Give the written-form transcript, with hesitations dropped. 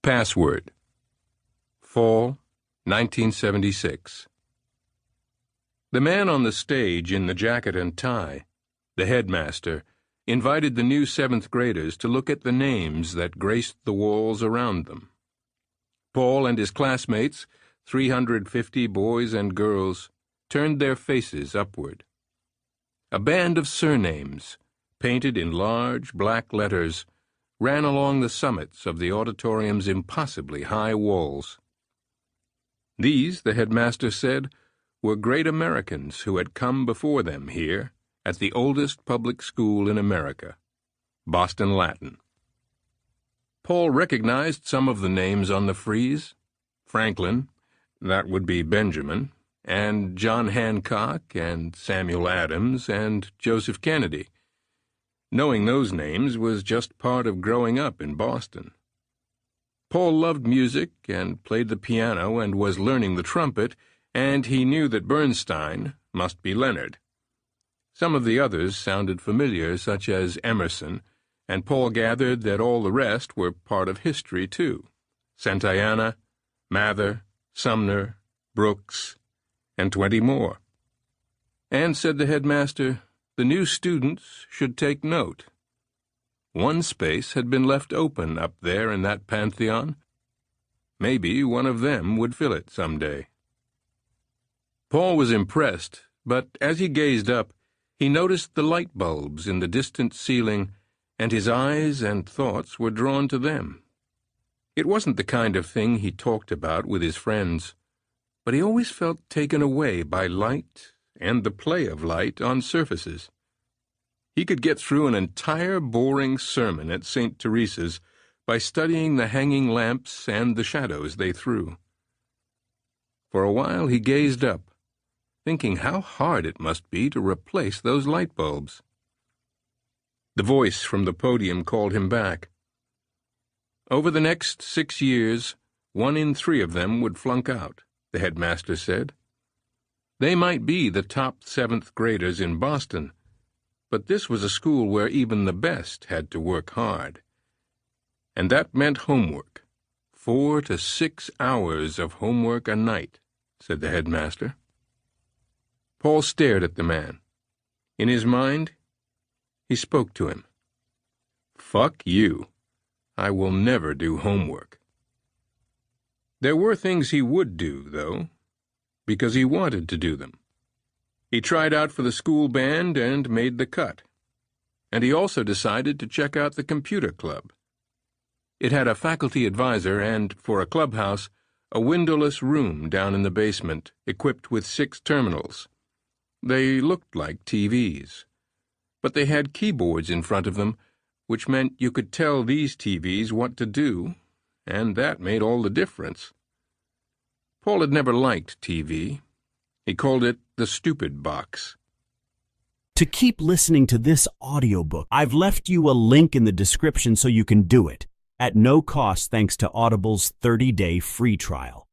Password. Fall, 1976. The man on the stage in the jacket and tie, the headmaster, invited the new seventh graders to look at the names that graced the walls around them. Paul and his classmates, 350 boys and girls, turned their faces upward. A band of surnames, painted in large black letters, ran along the summits of the auditorium's impossibly high walls. These, the headmaster said, were great Americans who had come before them here at the oldest public school in America, Boston Latin. Paul recognized some of the names on the frieze: Franklin, that would be Benjamin, and John Hancock, and Samuel Adams, and Joseph Kennedy. Knowing those names was just part of growing up in Boston. Paul loved music and played the piano and was learning the trumpet, and he knew that Bernstein must be Leonard. Some of the others sounded familiar, such as Emerson, and Paul gathered that all the rest were part of history, too: Santayana, Mather, Sumner, Brooks, and 20 more. And, said the headmaster, the new students should take note. One space had been left open up there in that pantheon. Maybe one of them would fill it someday. Paul was impressed, but as he gazed up, he noticed the light bulbs in the distant ceiling, and his eyes and thoughts were drawn to them. It wasn't the kind of thing he talked about with his friends, but he always felt taken away by light and the play of light on surfaces. He could get through an entire boring sermon at St. Teresa's by studying the hanging lamps and the shadows they threw. For a while he gazed up, thinking how hard it must be to replace those light bulbs. The voice from the podium called him back. Over the next 6 years, 1 in 3 of them would flunk out, the headmaster said. They might be the top 7th graders in Boston, but this was a school where even the best had to work hard. And that meant homework. 4 to 6 hours of homework a night, said the headmaster. Paul stared at the man. In his mind, he spoke to him. Fuck you. I will never do homework. There were things he would do, though, because he wanted to do them. He tried out for the school band and made the cut. And he also decided to check out the computer club. It had a faculty advisor and, for a clubhouse, a windowless room down in the basement, equipped with 6 terminals. They looked like TVs, but they had keyboards in front of them, which meant you could tell these TVs what to do, and that made all the difference. Paul had never liked TV. He called it the stupid box. To keep listening to this audiobook, I've left you a link in the description so you can do it, at no cost thanks to Audible's 30-day free trial.